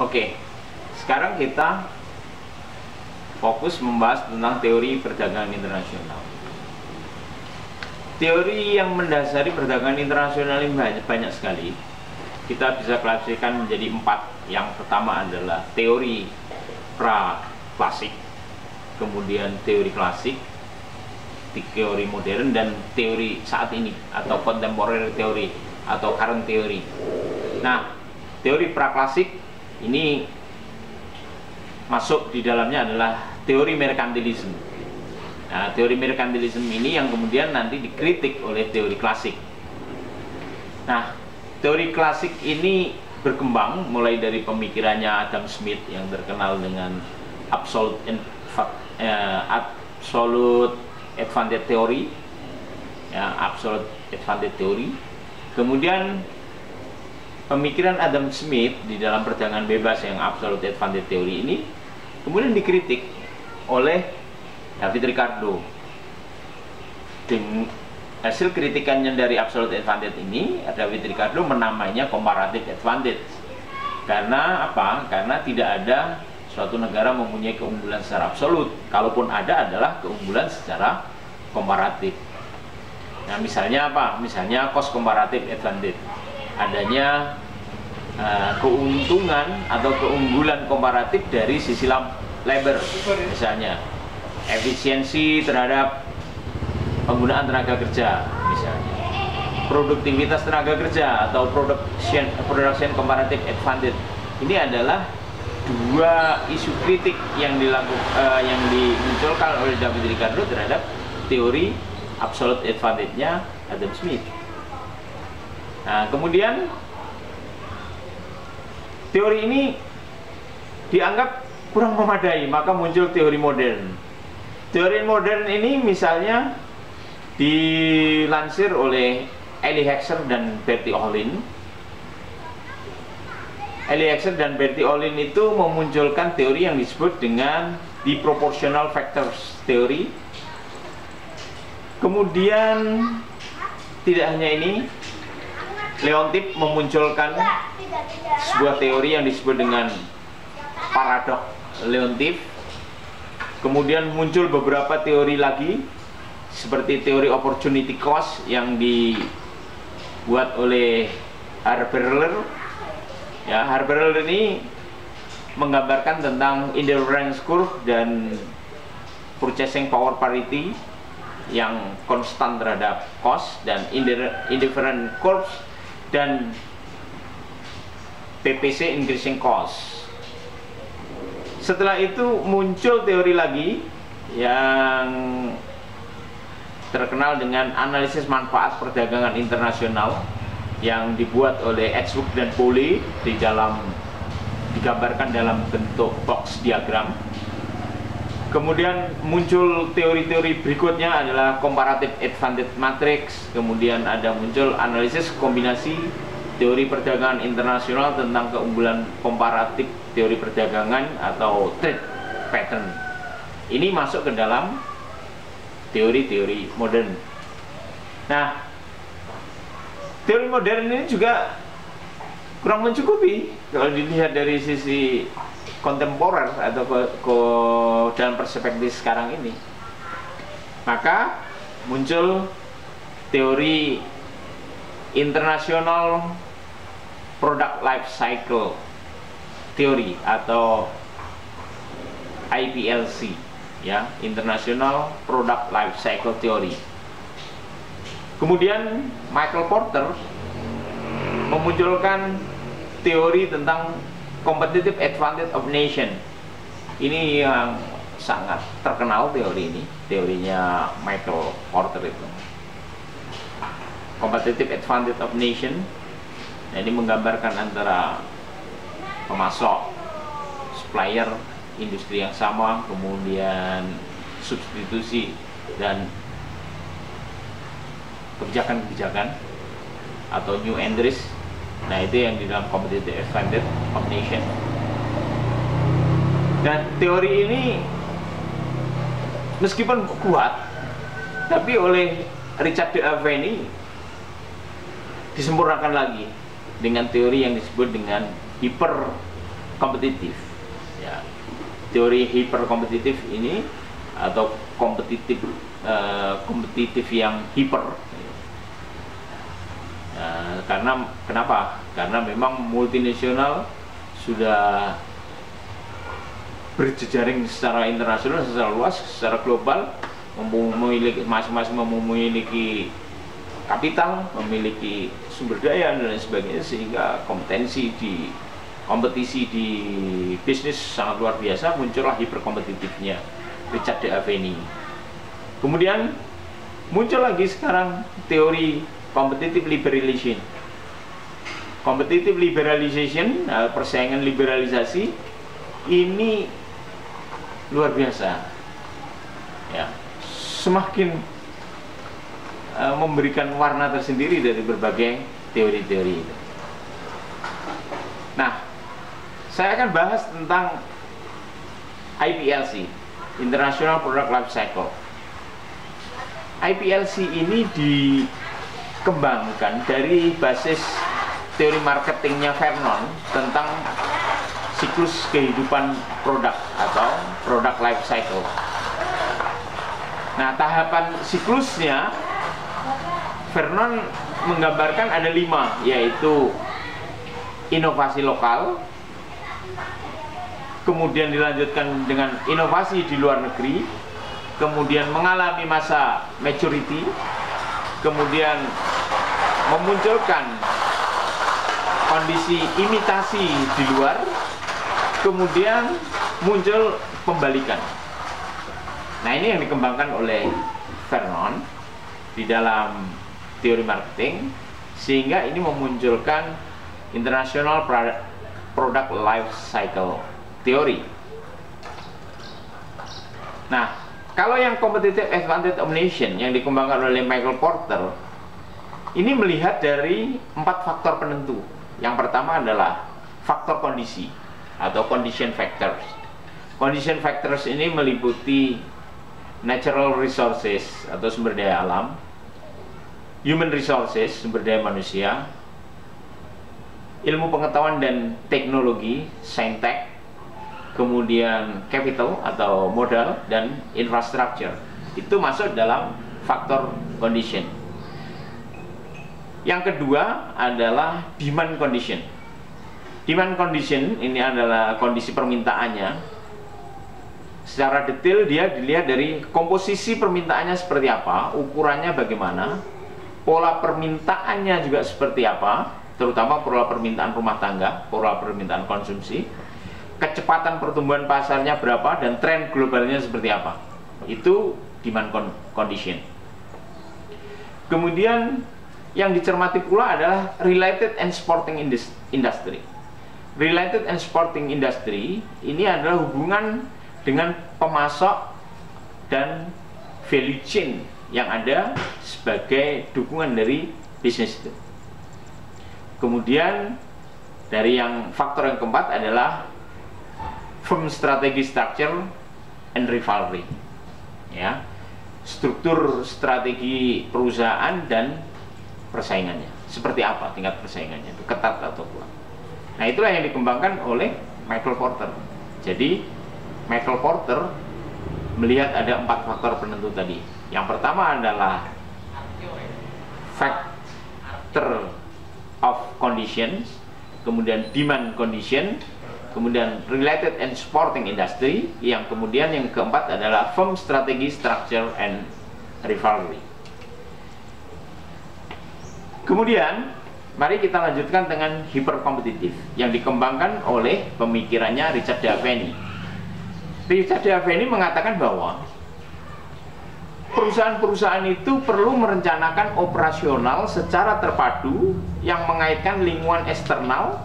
Oke, sekarang kita fokus membahas tentang teori perdagangan internasional. Teori yang mendasari perdagangan internasional ini banyak sekali. Kita bisa klasifikasikan menjadi 4. Yang pertama adalah teori pra-klasik, kemudian teori klasik, teori modern, dan teori saat ini atau contemporary teori atau current teori. Nah, teori pra-klasik ini masuk di dalamnya adalah teori merkantilisme. Nah, teori merkantilisme ini yang kemudian nanti dikritik oleh teori klasik. Nah, teori klasik ini berkembang mulai dari pemikirannya Adam Smith yang terkenal dengan absolute advantage theory, ya, absolute advantage theory. Kemudian pemikiran Adam Smith di dalam perdagangan bebas yang absolute advantage theory ini kemudian dikritik oleh David Ricardo. Hasil kritikannya dari absolute advantage ini, David Ricardo menamainya comparative advantage. Karena apa? Karena tidak ada suatu negara mempunyai keunggulan secara absolut. Kalaupun ada adalah keunggulan secara komparatif. Nah, misalnya apa? Misalnya cost comparative advantage. Adanya keuntungan atau keunggulan komparatif dari sisi labor, misalnya efisiensi terhadap penggunaan tenaga kerja, misalnya produktivitas tenaga kerja atau production comparative advantage. Ini adalah dua isu kritik yang dimunculkan oleh David Ricardo terhadap teori absolute advantage-nya Adam Smith. Nah, kemudian teori ini dianggap kurang memadai, maka muncul teori modern. Teori modern ini misalnya dilansir oleh Elie Hexer dan Bertie Ohlin. Elie Hexer dan Bertie Ohlin itu memunculkan teori yang disebut dengan the proportional factors theory. Kemudian tidak hanya ini, Leontief memunculkan sebuah teori yang disebut dengan paradoks Leontief. Kemudian muncul beberapa teori lagi seperti teori opportunity cost yang dibuat oleh Harberler. Ya, Harberler ini menggambarkan tentang indifference curve dan purchasing power parity yang konstan terhadap cost, dan indifferent curves dan PPC increasing cost. Setelah itu muncul teori lagi yang terkenal dengan analisis manfaat perdagangan internasional yang dibuat oleh Edgeworth dan Pauli digambarkan dalam bentuk box diagram. Kemudian muncul teori-teori berikutnya adalah comparative advantage matrix. Kemudian ada muncul analisis kombinasi teori perdagangan internasional tentang keunggulan komparatif teori perdagangan atau trade pattern. Ini masuk ke dalam teori-teori modern. Nah, teori modern ini juga kurang mencukupi kalau dilihat dari sisi kontemporer atau dalam perspektif sekarang ini. Maka muncul teori internasional product life cycle theory atau IPLC, ya, International Product Life Cycle Theory. Kemudian Michael Porter memunculkan teori tentang competitive advantage of nation. Ini yang sangat terkenal teori ini, teorinya Michael Porter itu. Competitive advantage of nation. Nah, ini menggambarkan antara pemasok, supplier, industri yang sama, kemudian substitusi dan kebijakan-kebijakan atau new entries. Nah, itu yang di dalam competitive advantage of nation. Dan teori ini meskipun kuat, tapi oleh Richard de Aveny disempurnakan lagi dengan teori yang disebut dengan hyper kompetitif. Ya. Teori hiperkompetitif ini atau kompetitif yang hiper. Karena kenapa? Karena memang multinasional sudah berjejaring secara internasional, secara luas, secara global, memiliki masing-masing memiliki kapital, memiliki sumber daya dan lain sebagainya, sehingga kompetisi di bisnis sangat luar biasa. Muncullah hiperkompetitifnya Richard de Aveny. Kemudian muncul lagi sekarang teori competitive liberalization. Competitive liberalization, persaingan liberalisasi ini luar biasa. Ya, semakin memberikan warna tersendiri dari berbagai teori-teori itu. Nah, saya akan bahas tentang IPLC, International Product Life Cycle. IPLC ini dikembangkan dari basis teori marketingnya Vernon tentang siklus kehidupan produk atau product life cycle. Nah, tahapan siklusnya Vernon menggambarkan ada 5, yaitu inovasi lokal, kemudian dilanjutkan dengan inovasi di luar negeri, kemudian mengalami masa maturity, kemudian memunculkan kondisi imitasi di luar, kemudian muncul pembalikan. Nah, ini yang dikembangkan oleh Vernon di dalam teori marketing, sehingga ini memunculkan International Product Life Cycle Theory. Nah, kalau yang competitive advantage of nation yang dikembangkan oleh Michael Porter, ini melihat dari 4 faktor penentu. Yang pertama adalah faktor kondisi atau condition factors. Condition factors ini meliputi natural resources atau sumber daya alam, human resources, sumber daya manusia, ilmu pengetahuan dan teknologi, saintek, kemudian capital atau modal, dan infrastructure. Itu masuk dalam faktor condition. Yang kedua adalah demand condition. Demand condition ini adalah kondisi permintaannya. Secara detail dia dilihat dari komposisi permintaannya seperti apa, ukurannya bagaimana, pola permintaannya juga seperti apa, terutama pola permintaan rumah tangga, pola permintaan konsumsi, kecepatan pertumbuhan pasarnya berapa, dan tren globalnya seperti apa. Itu demand condition. Kemudian yang dicermati pula adalah related and supporting industry. Related and supporting industry ini adalah hubungan dengan pemasok dan value chain yang ada sebagai dukungan dari bisnis itu. Kemudian dari yang faktor yang keempat adalah firm strategy structure and rivalry. Ya, struktur strategi perusahaan dan persaingannya. Seperti apa tingkat persaingannya itu, ketat atau kuat. Nah, itulah yang dikembangkan oleh Michael Porter. Jadi Michael Porter melihat ada 4 faktor penentu tadi. Yang pertama adalah factor of conditions, kemudian demand condition, kemudian related and supporting industry, yang kemudian yang keempat adalah firm strategy, structure, and rivalry. Kemudian mari kita lanjutkan dengan hiperkompetitif yang dikembangkan oleh pemikirannya Richard de Aveny. Richard de Aveny mengatakan bahwa perusahaan-perusahaan itu perlu merencanakan operasional secara terpadu yang mengaitkan lingkungan eksternal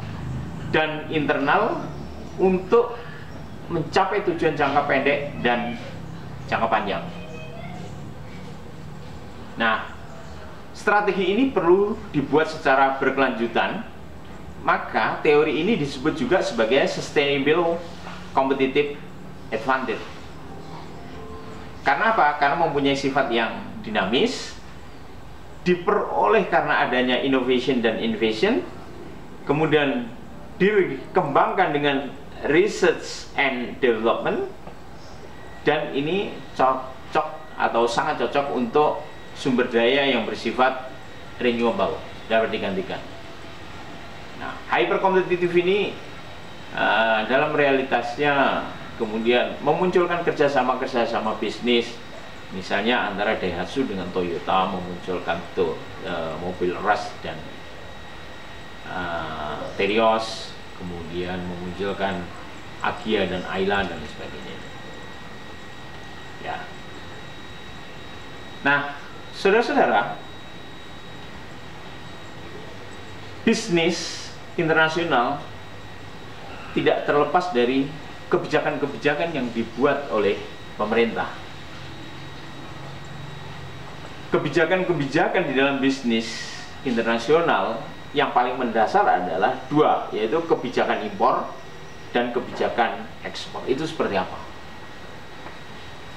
dan internal untuk mencapai tujuan jangka pendek dan jangka panjang. Nah, strategi ini perlu dibuat secara berkelanjutan, maka teori ini disebut juga sebagai sustainable competitive advantage. Karena apa? Karena mempunyai sifat yang dinamis, diperoleh karena adanya innovation dan innovation, kemudian dikembangkan dengan research and development, dan ini cocok atau sangat cocok untuk sumber daya yang bersifat renewable, dapat digantikan. Nah, hyper kompetitif ini dalam realitasnya kemudian memunculkan kerjasama bisnis, misalnya antara Daihatsu dengan Toyota memunculkan mobil Rush dan Terios, kemudian memunculkan Agia dan Ayla dan sebagainya. Ya. Nah, saudara-saudara, bisnis internasional tidak terlepas dari kebijakan-kebijakan yang dibuat oleh pemerintah. Kebijakan-kebijakan di dalam bisnis internasional yang paling mendasar adalah dua, yaitu kebijakan impor dan kebijakan ekspor. Itu seperti apa?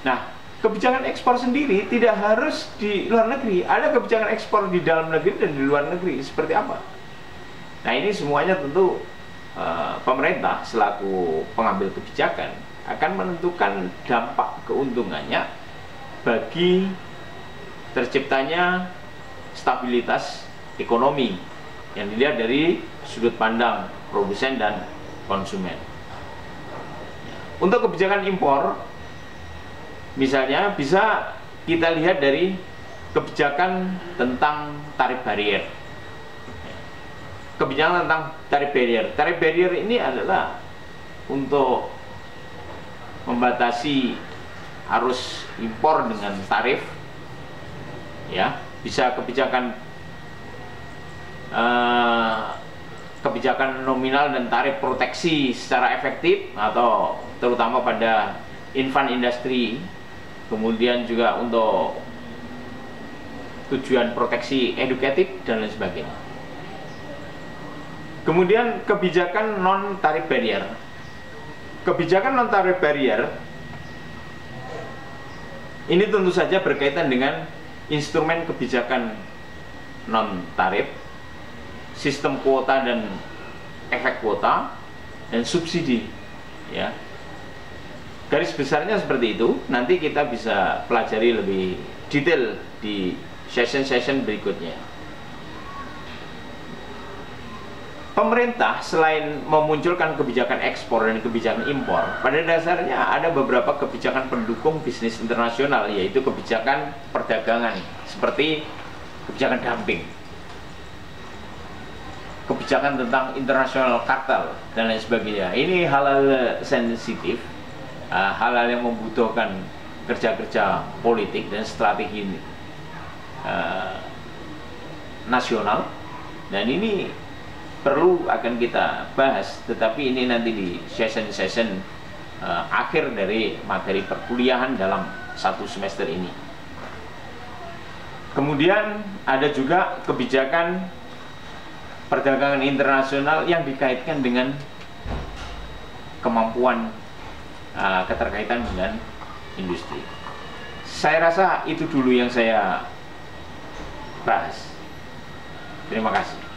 Nah, kebijakan ekspor sendiri tidak harus di luar negeri. Ada kebijakan ekspor di dalam negeri dan di luar negeri. Seperti apa? Nah, ini semuanya tentu pemerintah selaku pengambil kebijakan akan menentukan dampak keuntungannya bagi terciptanya stabilitas ekonomi yang dilihat dari sudut pandang produsen dan konsumen. Untuk kebijakan impor, misalnya bisa kita lihat dari kebijakan tentang tarif barier. Kebijakan tentang tarif barier. Tarif barier ini adalah untuk membatasi arus impor dengan tarif. Ya, bisa kebijakan nominal dan tarif proteksi secara efektif atau terutama pada infant industry, kemudian juga untuk tujuan proteksi edukatif dan lain sebagainya. Kemudian kebijakan non tarif barrier. Kebijakan non tarif barrier ini tentu saja berkaitan dengan instrumen kebijakan non tarif, sistem kuota dan efek kuota, dan subsidi. Ya, garis besarnya seperti itu. Nanti kita bisa pelajari lebih detail di session-session berikutnya. Pemerintah selain memunculkan kebijakan ekspor dan kebijakan impor, pada dasarnya ada beberapa kebijakan pendukung bisnis internasional, yaitu kebijakan perdagangan seperti kebijakan dumping, kebijakan tentang internasional kartel dan lain sebagainya. Ini hal-hal sensitif, hal-hal yang membutuhkan kerja-kerja politik dan strategi nasional, dan ini perlu akan kita bahas, tetapi ini nanti di session-session akhir dari materi perkuliahan dalam satu semester ini. Kemudian ada juga kebijakan perdagangan internasional yang dikaitkan dengan kemampuan keterkaitan dengan industri. Saya rasa itu dulu yang saya bahas. Terima kasih.